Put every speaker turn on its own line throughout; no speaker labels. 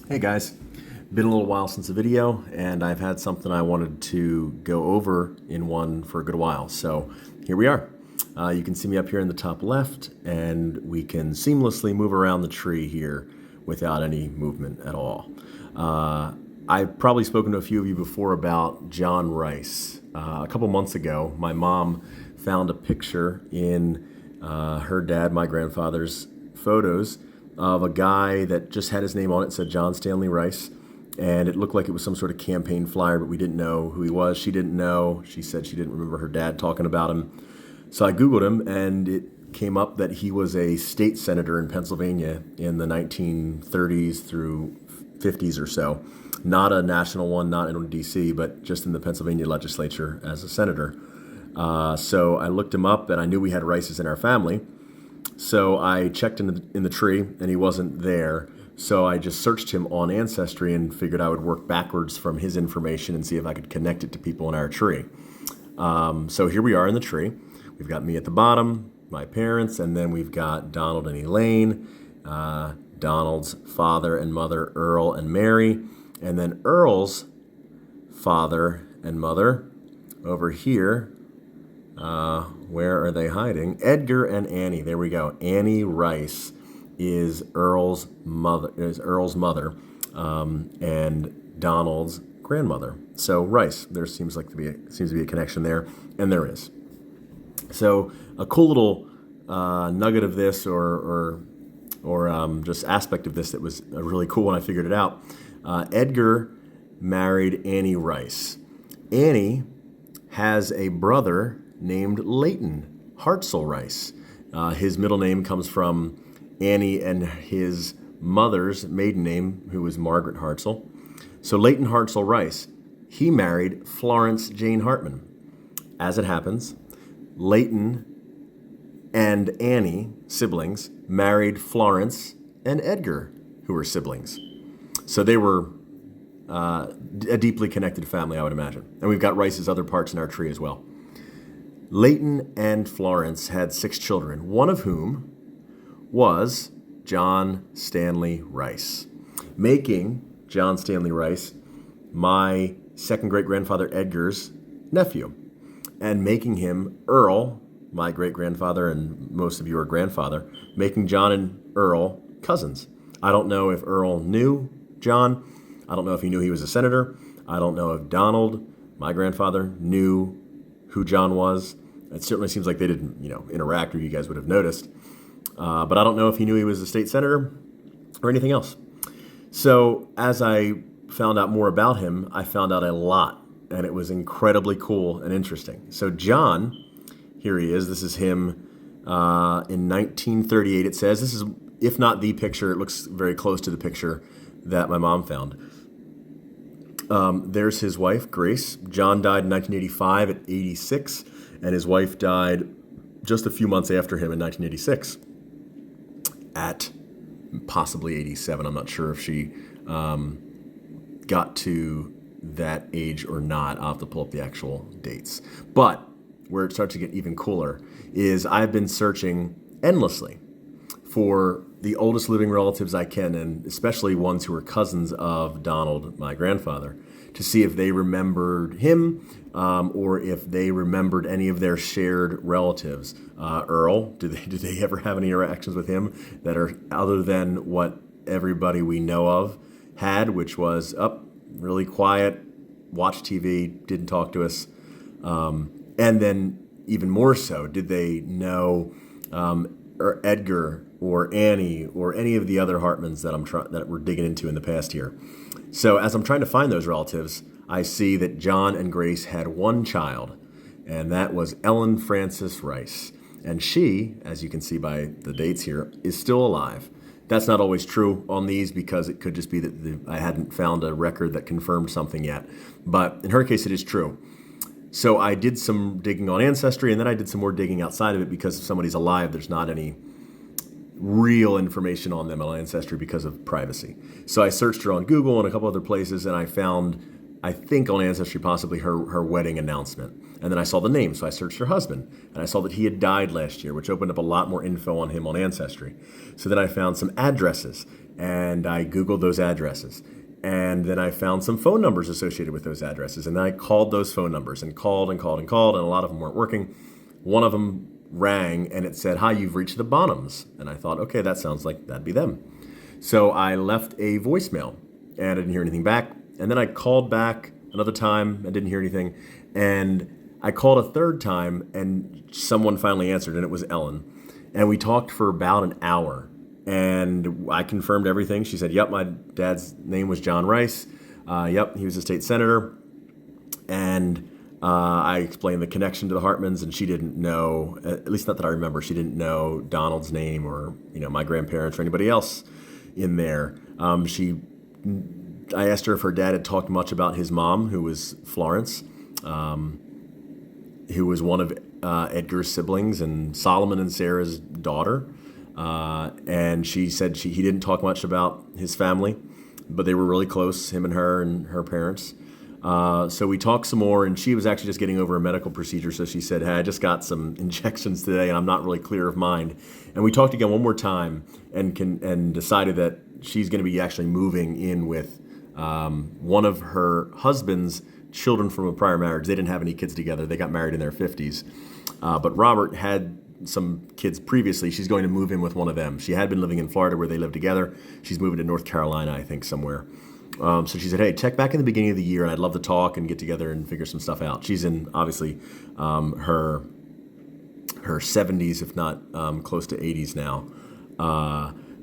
Hey guys, been a little while since a video, and I've had something I wanted to go over in one for a good while. So here we are. You can see me up here in the top left, and we can seamlessly move around the tree here without any movement at all. I've probably spoken to a few of you before about John Rice. A couple months ago, my mom found a picture in her dad, my grandfather's photos of a guy that just had his name on it. It said John Stanley Rice, and it looked like it was some sort of campaign flyer, but we didn't know who he was. She didn't know. She said she didn't remember her dad talking about him. So I Googled him, and it came up that he was a state senator in Pennsylvania in the 1930s through 50s or so. Not a national one, not in D.C., but just in the Pennsylvania legislature as a senator. So I looked him up, and I knew we had Rices in our family. So I checked in the tree, and he wasn't there. So I just searched him on Ancestry and figured I would work backwards from his information and see if I could connect it to people in our tree. So here we are in the tree. We've got me at the bottom, my parents, and then we've got Donald and Elaine, Donald's father and mother, Earl and Mary, and then Earl's father and mother over here. Where are they hiding? Edgar and Annie. There we go. Annie Rice is Earl's mother, and Donald's grandmother. So Rice. There seems to be a connection there, and there is. So a cool little nugget of this, or just aspect of this that was really cool when I figured it out. Edgar married Annie Rice. Annie has a brother named Leighton Hartzell Rice. His middle name comes from Annie and his mother's maiden name, who was Margaret Hartzell. So Leighton Hartzell Rice, he married Florence Jane Hartman. As it happens, Leighton and Annie, siblings, married Florence and Edgar, who were siblings. So they were a deeply connected family, I would imagine. And we've got Rice's other parts in our tree as well. Leighton and Florence had 6 children, one of whom was John Stanley Rice, making John Stanley Rice my second great-grandfather Edgar's nephew, and making him Earl, my great-grandfather and most of your grandfather, making John and Earl cousins. I don't know if Earl knew John. I don't know if he knew he was a senator. I don't know if Donald, my grandfather, knew who John was. It certainly seems like they didn't, interact, or you guys would have noticed. But I don't know if he knew he was a state senator or anything else. So as I found out more about him, I found out a lot, and it was incredibly cool and interesting. So John, here he is. This is him in 1938. It says this is, if not the picture, it looks very close to the picture that my mom found. There's his wife, Grace. John died in 1985 at 86, and his wife died just a few months after him in 1986 at possibly 87. I'm not sure if she got to that age or not. I'll have to pull up the actual dates. But where it starts to get even cooler is I've been searching endlessly for the oldest living relatives I can, and especially ones who are cousins of Donald, my grandfather, to see if they remembered him or if they remembered any of their shared relatives. Earl, did they ever have any interactions with him that are other than what everybody we know of had, which was really quiet, watched TV, didn't talk to us, and then even more so, did they know or Edgar or Annie or any of the other Hartmans that we're digging into in the past here? So as I'm trying to find those relatives, I see that John and Grace had one child, and that was Ellen Frances Rice. And she, as you can see by the dates here, is still alive. That's not always true on these, because it could just be that I hadn't found a record that confirmed something yet. But in her case, it is true. So I did some digging on Ancestry, and then I did some more digging outside of it, because if somebody's alive, there's not any real information on them on Ancestry because of privacy. So I searched her on Google and a couple other places, and I found, I think on Ancestry, possibly her wedding announcement. And then I saw the name, so I searched her husband, and I saw that he had died last year, which opened up a lot more info on him on Ancestry. So then I found some addresses, And I Googled those addresses. And then I found some phone numbers associated with those addresses. And then I called those phone numbers and called and called and called, and a lot of them weren't working. One of them rang and it said, "Hi, you've reached the Bonhams." And I thought, okay, that sounds like that'd be them. So I left a voicemail and I didn't hear anything back. And then I called back another time and didn't hear anything. And I called a third time and someone finally answered, and it was Ellen. And we talked for about an hour. And I confirmed everything. She said, "Yep, my dad's name was John Rice. Yep, he was a state senator." And I explained the connection to the Hartmans, and she didn't know, at least not that I remember, she didn't know Donald's name or my grandparents or anybody else in there. I asked her if her dad had talked much about his mom, who was Florence, who was one of Edgar's siblings and Solomon and Sarah's daughter. And she said he didn't talk much about his family, but they were really close, him and her parents. So we talked some more, and she was actually just getting over a medical procedure. So she said, "Hey, I just got some injections today, and I'm not really clear of mind." And we talked again one more time, and decided that she's going to be actually moving in with one of her husband's children from a prior marriage. They didn't have any kids together. They got married in their 50s. But Robert had some kids previously. She's going to move in with one of them. She had been living in Florida where they lived together. She's moving to North Carolina, I think, somewhere. So she said, "Hey, check back in the beginning of the year, and I'd love to talk and get together and figure some stuff out." She's in, obviously, her 70s, if not close to 80s now.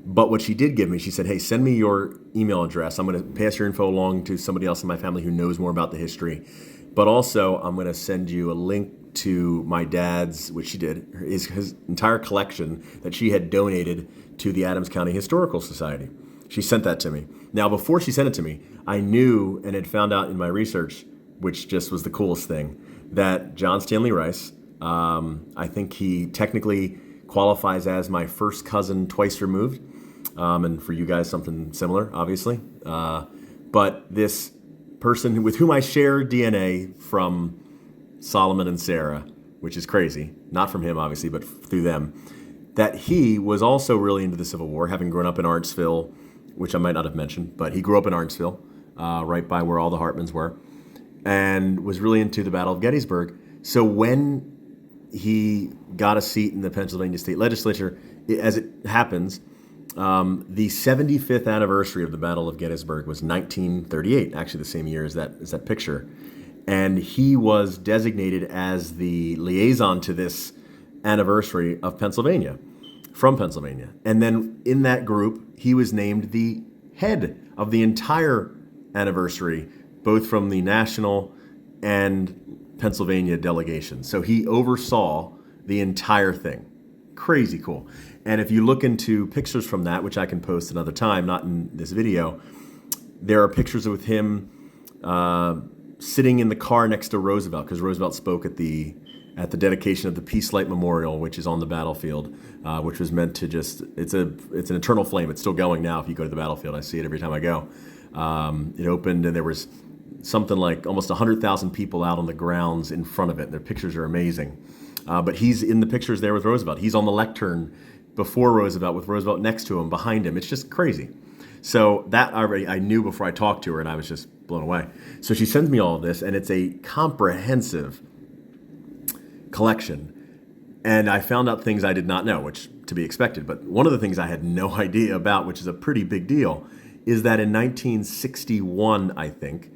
But what she did give me, she said, "Hey, send me your email address. I'm going to pass your info along to somebody else in my family who knows more about the history. But also, I'm going to send you a link to my dad's," which she did, his entire collection that she had donated to the Adams County Historical Society. She sent that to me. Now, before she sent it to me, I knew and had found out in my research, which just was the coolest thing, that John Stanley Rice, I think he technically qualifies as my first cousin twice removed. And for you guys, something similar, obviously. But this person with whom I share DNA from Solomon and Sarah, which is crazy, not from him, obviously, but through them, that he was also really into the Civil War, having grown up in Arntsville, which I might not have mentioned, but he grew up in Arntsville, right by where all the Hartmans were, and was really into the Battle of Gettysburg. So when he got a seat in the Pennsylvania State Legislature, as it happens, the 75th anniversary of the Battle of Gettysburg was 1938, actually the same year as that picture. And he was designated as the liaison to this anniversary of Pennsylvania, from Pennsylvania. And then in that group, he was named the head of the entire anniversary, both from the national and Pennsylvania delegation. So he oversaw the entire thing. Crazy cool. And if you look into pictures from that, which I can post another time, not in this video, there are pictures with him sitting in the car next to Roosevelt, because Roosevelt spoke at the dedication of the Peace Light Memorial, which is on the battlefield, which was meant to it's an eternal flame. It's still going now if you go to the battlefield. I see it every time I go. It opened and there was something like almost 100,000 people out on the grounds in front of it. Their pictures are amazing. But he's in the pictures there with Roosevelt. He's on the lectern before Roosevelt with Roosevelt next to him, behind him. It's just crazy. So that I knew before I talked to her, and I was just blown away. So she sends me all of this, and it's a comprehensive collection. And I found out things I did not know, which to be expected. But one of the things I had no idea about, which is a pretty big deal, is that in 1961, I think,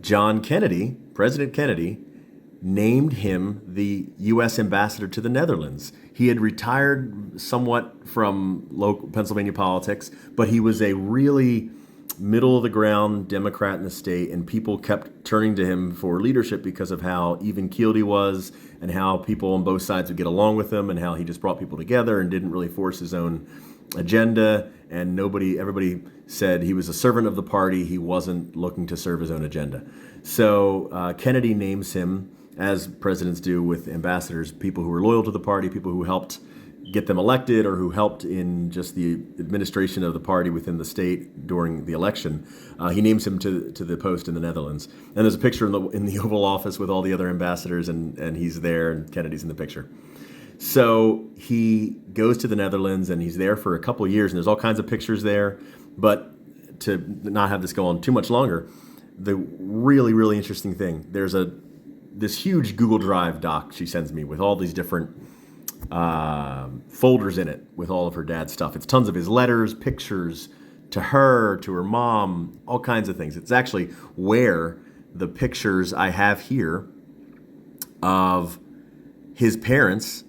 President Kennedy, named him the U.S. ambassador to the Netherlands. He had retired somewhat from local Pennsylvania politics, but he was a really middle-of-the-ground Democrat in the state, and people kept turning to him for leadership because of how even-keeled he was and how people on both sides would get along with him and how he just brought people together and didn't really force his own agenda. And everybody said he was a servant of the party. He wasn't looking to serve his own agenda. So Kennedy names him, as presidents do with ambassadors, people who were loyal to the party, people who helped get them elected or who helped in just the administration of the party within the state during the election. He names him to the post in the Netherlands. And there's a picture in the Oval Office with all the other ambassadors, and he's there, and Kennedy's in the picture. So he goes to the Netherlands and he's there for a couple of years, and there's all kinds of pictures there. But to not have this go on too much longer, the really, really interesting thing, there's this huge Google Drive doc she sends me with all these different folders in it with all of her dad's stuff. It's tons of his letters, pictures to her mom, all kinds of things. It's actually where the pictures I have here of his parents,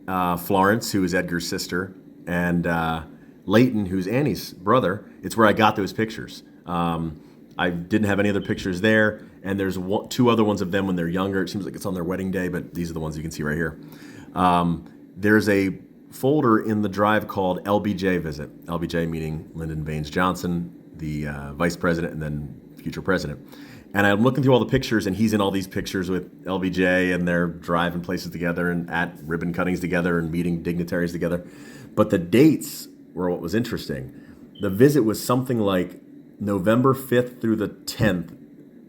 Florence, who is Edgar's sister, and Leighton, who's Annie's brother. It's where I got those pictures. I didn't have any other pictures there, and there's two other ones of them when they're younger. It seems like it's on their wedding day, but these are the ones you can see right here. There's a folder in the drive called LBJ Visit. LBJ meaning Lyndon Baines Johnson, the vice president and then future president. And I'm looking through all the pictures, and he's in all these pictures with LBJ, and they're driving places together and at ribbon cuttings together and meeting dignitaries together. But the dates were what was interesting. The visit was something like November 5th through the 10th,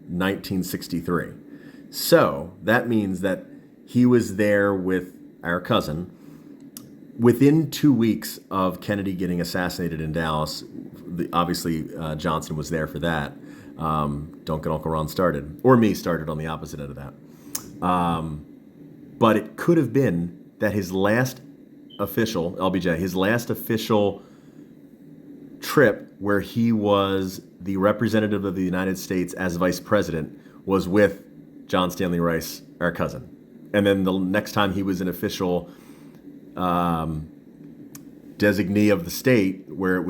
1963. So that means that he was there with our cousin within 2 weeks of Kennedy getting assassinated in Dallas. Obviously, Johnson was there for that. Don't get Uncle Ron started, or me started on the opposite end of that. But it could have been that his last official, LBJ, his last official trip where he was the representative of the United States as vice president was with John Stanley Rice, our cousin. And then the next time he was an official designee of the state, where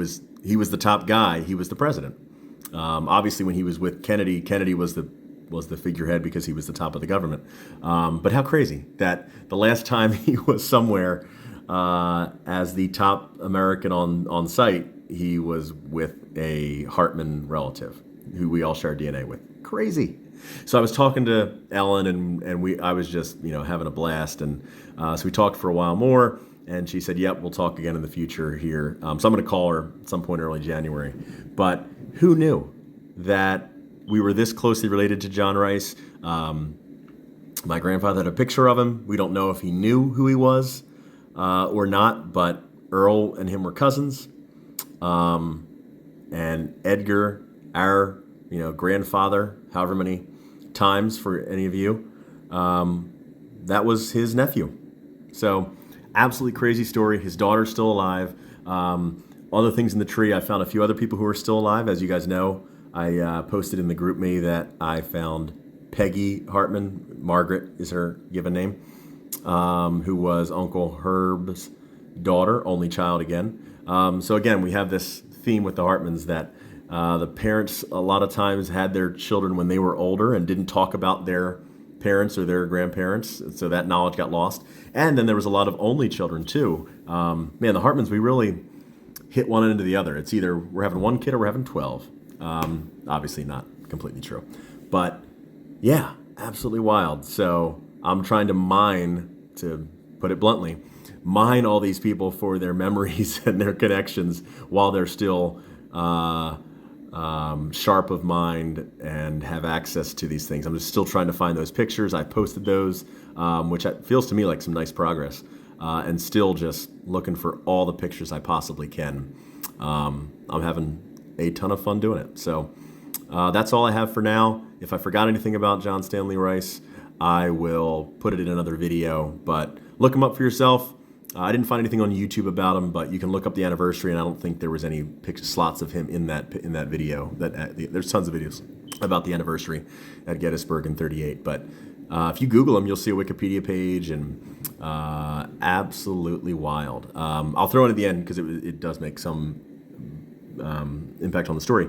he was the top guy, he was the president. Obviously, when he was with Kennedy, Kennedy was the figurehead because he was the top of the government. But how crazy that the last time he was somewhere as the top American on site, he was with a Hartman relative who we all share DNA with. Crazy. So I was talking to Ellen, and I was just having a blast, and so we talked for a while more. And she said, "Yep, we'll talk again in the future here." So I'm going to call her at some point early January. But who knew that we were this closely related to John Rice? My grandfather had a picture of him. We don't know if he knew who he was or not, but Earl and him were cousins. And Edgar, our grandfather, however many times for any of you, that was his nephew. So absolutely crazy story. His daughter's still alive. Other things in the tree, I found a few other people who are still alive. As you guys know, I posted in the group me that I found Peggy Hartman, Margaret is her given name, who was Uncle Herb's daughter, only child again. So again, we have this theme with the Hartmans that the parents a lot of times had their children when they were older and didn't talk about their parents or their grandparents, so that knowledge got lost. And then there was a lot of only children too. Man, the Hartmans, we really hit one end to the other. It's either we're having one kid or we're having 12. Obviously not completely true. But yeah, absolutely wild. So I'm trying to mine, to put it bluntly, mine all these people for their memories and their connections while they're still sharp of mind and have access to these things. I'm just still trying to find those pictures. I posted those, which feels to me like some nice progress, and still just looking for all the pictures I possibly can. I'm having a ton of fun doing it. So that's all I have for now. If I forgot anything about John Stanley Rice, I will put it in another video, but look him up for yourself. I didn't find anything on YouTube about him, but you can look up the anniversary, and I don't think there was any slots of him in that video. There's tons of videos about the anniversary at Gettysburg in '38. But if you Google him, you'll see a Wikipedia page, and absolutely wild. I'll throw it at the end because it does make some impact on the story.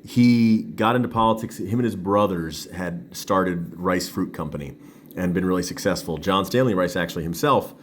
He got into politics. Him and his brothers had started Rice Fruit Company and been really successful. John Stanley Rice actually himself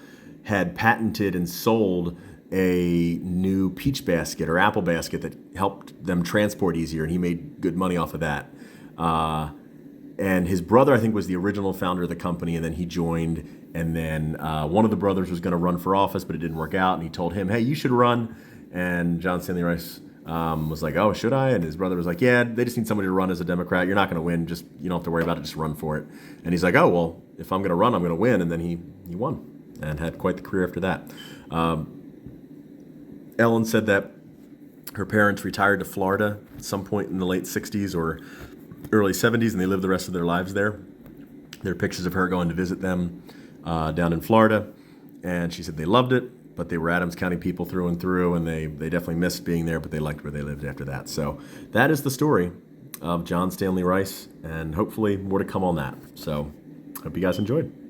had patented and sold a new peach basket or apple basket that helped them transport easier, and he made good money off of that. And his brother, I think, was the original founder of the company, and then he joined, and then one of the brothers was going to run for office, but it didn't work out, and he told him, "Hey, you should run." And John Stanley Rice was like, "Oh, should I?" And his brother was like, "Yeah, they just need somebody to run as a Democrat. You're not going to win. Just, you don't have to worry about it. Just run for it." And he's like, "Oh, well, if I'm going to run, I'm going to win." And then he won. and had quite the career after that. Ellen said that her parents retired to Florida at some point in the late 60s or early 70s, and they lived the rest of their lives there. There are pictures of her going to visit them down in Florida, and she said they loved it, but they were Adams County people through and through, and they definitely missed being there, but they liked where they lived after that. So that is the story of John Stanley Rice, and hopefully more to come on that. So hope you guys enjoyed.